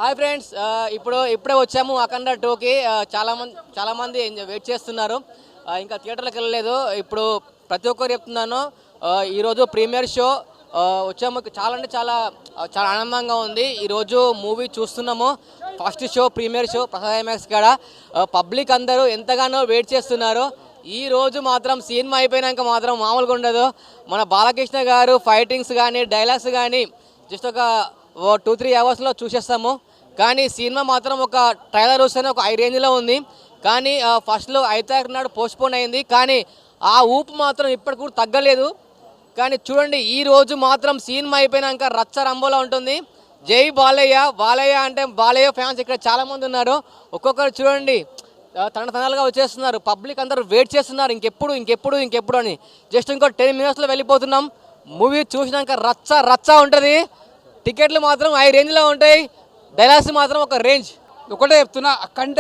Hi friends, ఇప్పుడే వచ్చాము అఖండ 2కి. చాలా మంది వెయిట్ చేస్తున్నారు. ఇంకా థియేటర్లకు వెళ్ళలేదు. ఇప్పుడు ప్రతి ఒక్కరు చెప్తున్నాను, ఈరోజు ప్రీమియర్ షో వచ్చాము. చాలా ఆనందంగా ఉంది. ఈరోజు మూవీ చూస్తున్నాము. First show, premiere show Prasad IMAX కాడ. పబ్లిక్ అందరూ ఎంతగానో వెయిట్ చేస్తున్నారు. ఈ రోజు మాత్రం సినిమా అయిపోయినాక మాత్రం మామూలుగా ఉండదు. మన బాలకృష్ణ గారు ఫైటింగ్స్ కానీ డైలాగ్స్ కానీ జస్ట్ ఒక 2-3 అవర్స్లో చూసేస్తాము. కానీ సినిమా మాత్రం ఒక ట్రైలర్ వస్తేనే ఒక హై రేంజ్లో ఉంది. కానీ ఫస్ట్లో 5 తారీఖు నాడు పోస్ట్పోన్ అయింది. కానీ ఆ ఊపు మాత్రం ఇప్పటికి కూడా తగ్గలేదు. కానీ చూడండి, ఈ రోజు మాత్రం సినిమా అయిపోయినాక రచ్చ రంబోలా ఉంటుంది. జై బాలయ్య. బాలయ్య అంటే బాలయ్య ఫ్యాన్స్ ఇక్కడ చాలామంది ఉన్నారు. ఒక్కొక్కరు చూడండి తనలుగా వచ్చేస్తున్నారు. పబ్లిక్ అందరూ వెయిట్ చేస్తున్నారు, ఇంకెప్పుడు అని. జస్ట్ ఇంకో 10 minutesలో వెళ్ళిపోతున్నాం. మూవీ చూసినాక రచ్చ ఉంటుంది. టికెట్లు మాత్రం హై రేంజ్లో ఉంటాయి. డైలాగ్స్ మాత్రం ఒక రేంజ్. ఒకటే చెప్తున్నా, అఖండ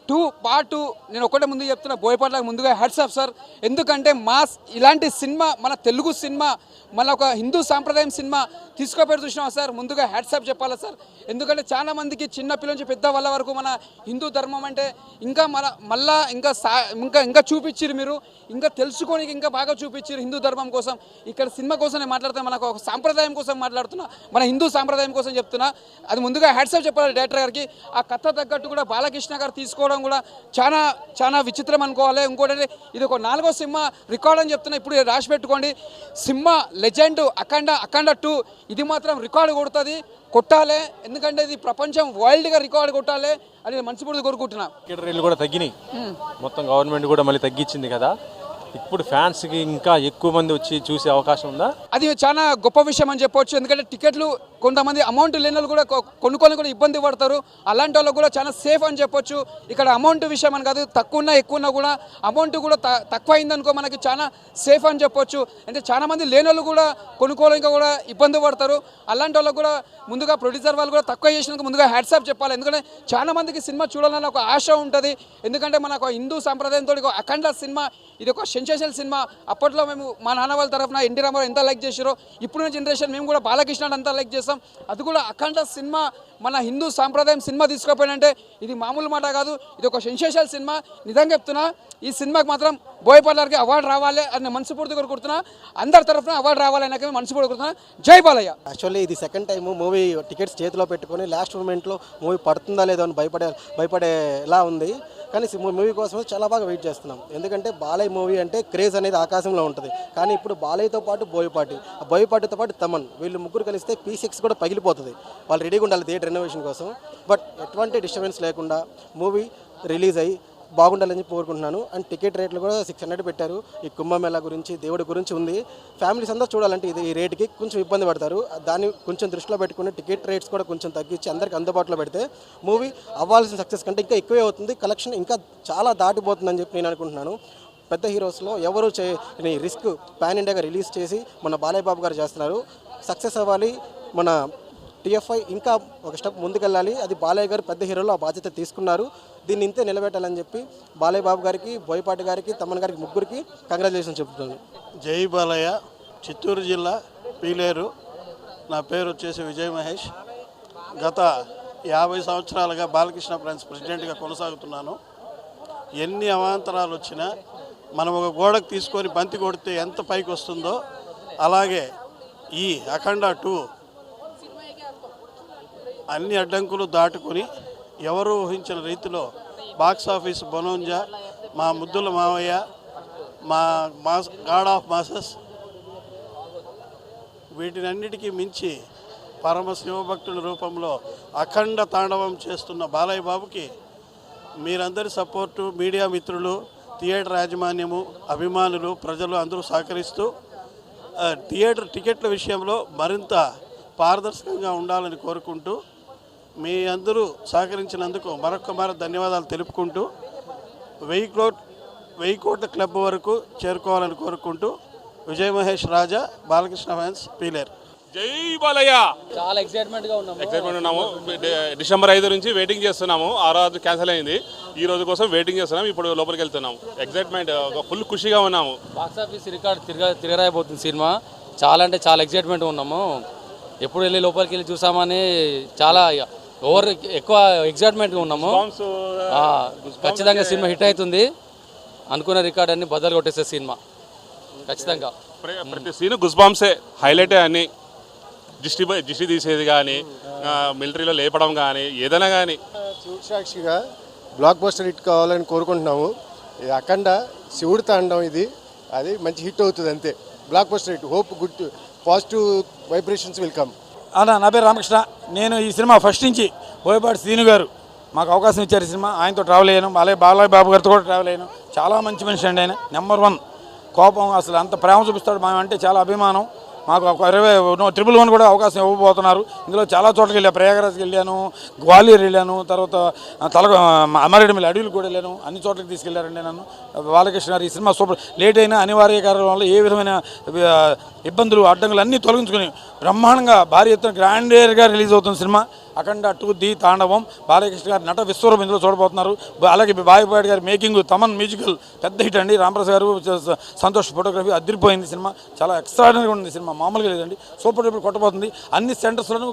2 Part 2 నేను ఒకటే ముందు చెప్తున్నా, బోయపాట్లకు ముందుగా హ్యాట్స్ ఆఫ్ సార్. ఎందుకంటే మాస్ ఇలాంటి సినిమా, మన తెలుగు సినిమా, మన ఒక హిందూ సాంప్రదాయం సినిమా తీసుకోపోయి చూసినాం సార్. ముందుగా హ్యాట్స్ ఆఫ్ చెప్పాలి సార్. ఎందుకంటే చాలా మందికి చిన్న పిల్లల నుంచి పెద్ద వాళ్ళ వరకు మన హిందూ ధర్మం అంటే ఇంకా మళ్ళా ఇంకా చూపించారు మీరు, ఇంకా తెలుసుకోనికి ఇంకా బాగా చూపించారు హిందూ ధర్మం కోసం. ఇక్కడ సినిమా కోసం నేను మాట్లాడుతున్నా, మనకు ఒక సాంప్రదాయం కోసం మాట్లాడుతున్నా, మన హిందూ సాంప్రదాయం కోసం చెప్తున్నా. అది ముందుగా హ్యాట్స్ ఆఫ్ చెప్పాలి డైరెక్టర్ గారికి. ఆ కథ తగ్గట్టు కూడా బాలకృష్ణ గారు తీసుకోవడం కూడా చాలా విచిత్రం అనుకోవాలి. ఇంకోటి, ఇది ఒక 4వ సినిమా రికార్డ్ అని చెప్తున్నా. ఇప్పుడు రాసి పెట్టుకోండి, సినిమా లెజెండ్ అఖండ 2 ఇది మాత్రం రికార్డు కొట్టాలి. ఎందుకంటే ఇది ప్రపంచం వరల్డ్గా రికార్డు కొట్టాలి అని మనస్ఫూర్తిగా కోరుకుంటున్నా. టికెట్ రేట్లు కూడా తగ్గినాయి. మొత్తం గవర్నమెంట్ కూడా మళ్ళీ తగ్గించింది కదా. ఇప్పుడు ఫ్యాన్స్కి ఇంకా ఎక్కువ మంది వచ్చి చూసే అవకాశం ఉందా? అది చాలా గొప్ప విషయం అని చెప్పొచ్చు. ఎందుకంటే టికెట్లు కొంతమంది అమౌంట్ లేని వాళ్ళు కూడా కొనుక్కొని కూడా ఇబ్బంది పడతారు. అలాంటి వాళ్ళకు కూడా చాలా సేఫ్ అని చెప్పొచ్చు. ఇక్కడ అమౌంట్ విషయం అని కాదు, తక్కువ ఉన్నా ఎక్కువ ఉన్నా కూడా అమౌంట్ కూడా తక్కువ అయిందనుకో మనకి చాలా సేఫ్ అని చెప్పొచ్చు. అంటే చాలా మంది లేని వాళ్ళు కూడా కొనుక్కోలేక కూడా ఇబ్బంది పడతారు. అలాంటి వాళ్ళకు కూడా ముందుగా ప్రొడ్యూసర్ వాళ్ళు కూడా తక్కువ చేసినందుకు ముందుగా హ్యాట్స్ ఆఫ్ చెప్పాలి. ఎందుకంటే చాలా మందికి సినిమా చూడాలని ఒక ఆశ ఉంటుంది. ఎందుకంటే మనకు హిందూ సాంప్రదాయంతో అఖండ సినిమా ఇది ఒక సెన్సేషనల్ సినిమా. అప్పట్లో మేము మా నాన్న వాళ్ళ తరఫున ఎన్టీ రామారావు ఎంత లైక్ చేసారో, ఇప్పుడున్న జనరేషన్ మేము కూడా బాలకృష్ణ అంతా లైక్ చేస్తాం. అది కూడా అఖండ సినిమా మన హిందూ సాంప్రదాయం సినిమా తీసుకోపోయినంటే ఇది మామూలు మాట కాదు. ఇది ఒక సెన్సేషనల్ సినిమా. నిజంగా చెప్తున్నా, ఈ సినిమాకి మాత్రం బోయపాట్లకి అవార్డు రావాలి అని మనస్ఫూర్తిగా కోరుకుంటున్నా. అందరి తరఫున అవార్డు రావాలి అని మనస్ఫూర్తిగా కోరుకుంటున్నా. జై బాలయ్య. యాక్చువల్లీ ఇది సెకండ్ టైం మూవీ టికెట్స్ చేతిలో పెట్టుకొని లాస్ట్ మూమెంట్లో మూవీ పడుతుందా లేదో అని భయపడేలా ఉంది. కానీ మూవీ కోసం చాలా బాగా వెయిట్ చేస్తున్నాం. ఎందుకంటే బాలయ్య మూవీ అంటే క్రేజ్ అనేది ఆకాశంలో ఉంటుంది. కానీ ఇప్పుడు బాలయ్యతో పాటు బోయపాటితో పాటు తమన్, వీళ్ళు ముగ్గురు కలిస్తే P6 కూడా పగిలిపోతుంది. వాళ్ళు రెడీగా ఉండాలి థియేటర్ రెనోవేషన్ కోసం. బట్ ఎటువంటి డిస్టర్బెన్స్ లేకుండా మూవీ రిలీజ్ అయ్యి బాగుండాలని కోరుకుంటున్నాను. అండ్ టికెట్ రేట్లు కూడా 600 పెట్టారు. ఈ కుంభమేళా గురించి, దేవుడి గురించి ఉంది. ఫ్యామిలీస్ అందరూ చూడాలంటే ఈ రేటుకి కొంచెం ఇబ్బంది పడతారు. దాన్ని కొంచెం దృష్టిలో పెట్టుకుని టికెట్ రేట్స్ కూడా కొంచెం తగ్గించి అందరికి అందుబాటులో పెడితే మూవీ అవ్వాల్సిన సక్సెస్ కంటే ఇంకా ఎక్కువే అవుతుంది. కలెక్షన్ ఇంకా చాలా దాటిపోతుందని చెప్పి నేను అనుకుంటున్నాను. పెద్ద హీరోస్లో ఎవరు రిస్క్ పాన్ ఇండియాగా రిలీజ్ చేసి మన బాలయ్య బాబు గారు చేస్తున్నారు. సక్సెస్ అవ్వాలి. మన TFI ఇంకా ఒక స్టెప్ ముందుకెళ్ళాలి. అది బాలయ్య గారు పెద్ద హీరోలో ఆ బాధ్యత తీసుకున్నారు. దీన్ని ఇంతే నిలబెట్టాలని చెప్పి బాలయ్య బాబు గారికి, బోయపాటి గారికి, తమ్మన్ గారికి ముగ్గురికి కంగ్రాచులేషన్ చెప్తున్నాను. జై బాలయ్య. చిత్తూరు జిల్లా పీలేరు. నా పేరు వచ్చేసి విజయ్ మహేష్. గత 50 సంవత్సరాలుగా బాలకృష్ణ ఫ్రెండ్స్ ప్రెసిడెంట్గా కొనసాగుతున్నాను. ఎన్ని అవాంతరాలు వచ్చినా మనం ఒక గోడకు తీసుకొని బంతి కొడితే ఎంత పైకి వస్తుందో అలాగే ఈ అఖండ 2 అన్ని అడ్డంకులు దాటుకొని ఎవరు ఊహించిన రీతిలో బాక్స్ ఆఫీస్ బొనోంజా, మా ముద్దుల మావయ్య, మా గాడ్ ఆఫ్ మాసెస్, వీటినన్నిటికీ మించి పరమ శివభక్తుల రూపంలో అఖండ తాండవం చేస్తున్న బాలయ్య బాబుకి మీరందరి సపోర్టు, మీడియా మిత్రులు, థియేటర్ యాజమాన్యము, అభిమానులు, ప్రజలు అందరూ సహకరిస్తూ థియేటర్ టికెట్ల విషయంలో మరింత పారదర్శకంగా ఉండాలని కోరుకుంటూ మీ అందరూ సహకరించినందుకు మరొక ధన్యవాదాలు తెలుపుకుంటూ 1000 కోట్ల క్లబ్ వరకు చేరుకోవాలని కోరుకుంటూ విజయ్ మహేష్ రాజా, బాలకృష్ణ ఫ్యాన్స్, పీలేరు. జై బాలయ్య. చాలా ఎక్సైట్మెంట్ ఉన్నాము. డిసెంబర్ 5 నుంచి వెయిటింగ్ చేస్తున్నాము. ఆ రోజు క్యాన్సిల్ అయింది. ఈ రోజు కోసం వెయిటింగ్ చేస్తున్నాము. ఇప్పుడు లోపలికి వెళ్తున్నాము. ఎక్సైట్మెంట్, ఫుల్ ఖుషిగా ఉన్నాము. బాక్స్ ఆఫీస్ రికార్డ్ తిరగరాయిపోతుంది సినిమా. చాలా అంటే చాలా ఎక్సైట్మెంట్ ఉన్నాము. ఎప్పుడు వెళ్ళి లోపలికి వెళ్ళి చూసామని చాలా ఓవర్ ఎక్కువ ఎగ్జైట్మెంట్గా ఉన్నాము. ఖచ్చితంగా సినిమా హిట్ అవుతుంది. అనుకున్న రికార్డ్ అన్ని బద్దలు కొట్టేసే సినిమా ఖచ్చితంంగా. ప్రతి సీన్ గుస్ బాంబ్సే హైలైటే అని దిష్టి తీసేది కానీ మిలిటరీలో లేపడం కానీ ఏదైనా కానీ చూసాక్షిగా బ్లాక్ బస్టర్ హిట్ కావాలని కోరుకుంటున్నాము. ఇది అఖండ శివుడు తాండం, ఇది అది మంచి హిట్ అవుతుంది అంతే. Block buster hit, hope, good positive vibrations will come. నా పేరు రామకృష్ణ. నేను ఈ సినిమా ఫస్ట్ నుంచి బోయపాటి శ్రీను గారు మాకు అవకాశం ఇచ్చారు. ఈ సినిమా ఆయనతో ట్రావెల్ అయ్యాను, అలాగే బాలయ్య బాబు గారితో కూడా ట్రావెల్ అయ్యాను. చాలా మంచి మనిషి అండి ఆయన. నెంబర్ 1 కోపం, అసలు అంత ప్రేమ చూపిస్తాడు. మేము అంటే చాలా అభిమానం. మాకు ఒక 1 కూడా అవకాశం ఇవ్వబోతున్నారు. ఇందులో చాలా చోట్లకి వెళ్ళాను. ప్రయాగరాజ్కి వెళ్ళాను, గ్వాలియర్ వెళ్ళాను, తర్వాత అమరేడుమిల్లి అడవులకు కూడా వెళ్ళాను. అన్ని చోట్లకి తీసుకెళ్లారండి నన్ను. బాలకృష్ణ గారు ఈ సినిమా సూపర్. లేట్ అయినా అనివార్య కారణం వల్ల ఏ విధమైన ఇబ్బందులు అడ్డంకులు అన్నీ తొలగించుకుని బ్రహ్మాండంగా భారీ ఎత్తున గ్రాండేర్గా రిలీజ్ అవుతుంది సినిమా అఖండ 2 ది తాండవం. బాలకృష్ణ గారు నట విశ్వరూపం ఇందులో చూడబోతున్నారు. అలాగే బాయపాటి గారి మేకింగ్, తమన్ మ్యూజికల్ పెద్ద హిట్ అండి. రామప్రసాద్ గారు, సంతోష్ ఫోటోగ్రఫీ అదిరిపోయింది. సినిమా చాలా ఎక్స్ట్రాడినరీగా ఉంది. సినిమా మామూలుగా లేదండి, సూపర్ డూపర్ కొట్టబోతుంది. అన్ని సెంటర్స్లోనూ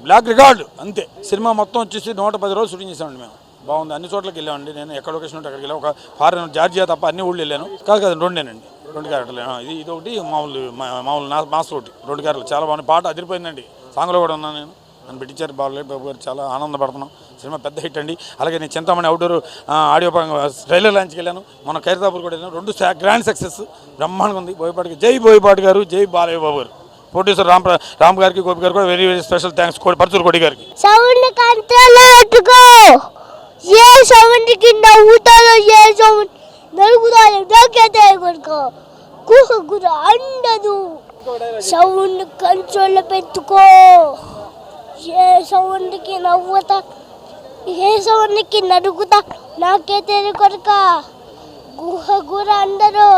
బ్లాక్ రికార్డు అంతే. సినిమా మొత్తం వచ్చేసి 110 రోజులు షూటింగ్ చేసామండి మేము. బాగుంది. అన్ని చోట్లకి వెళ్ళామండి. నేను ఎక్కడ లొకేషన్ ఉంటే అక్కడికి వెళ్ళాను. ఒక ఫారెన్ జార్జియా తప్ప అన్ని ఊళ్ళు వెళ్ళాను. కాదు 2 క్యారెక్టర్లు. ఇది ఒకటి మామూలు మాస్ ఒకటి 2 క్యారెక్టర్లు. చాలా బాగుంది. పాట అదిరిపోయిందండి. సాంగ్లో కూడా ఉన్నాను నేను. నన్ను పెట్టించారు బాలయ్య బాబు గారు. చాలా ఆనందపడుతున్నాం. సినిమా పెద్ద హిట్ అండి. అలాగే నేను చింతామణి అవుట్డోర్ ఆడియో ట్రైలర్ లాంచ్కి వెళ్ళాను. మన ఖైరతాపూర్ కూడా వెళ్ళాను. 2 గ్రాండ్ సక్సెస్. బ్రహ్మాండంగా ఉంది. బోయపాటికి జై బోయపాటి గారు, జై బాలయ్య బాబు గారు. ప్రొడ్యూసర్ రామ్ గారికి, గోపి గారు కూడా very very special thanks. Paruchuru కోటి గారికి. సౌండ్ కంట్రోల్ పెట్టుకో. ఏ సౌండ్కి నవ్వుతారో, ఏ సౌండ్ నలుగుతారో నాకైతే కొడుకో గుహ అండదు. సౌండ్ కంట్రోల్ పెట్టుకో. ఏ సౌండ్కి నవ్వుతా, ఏ సౌండ్కి నడుగుతా నాకైతే కొడుక గుహ అందరు.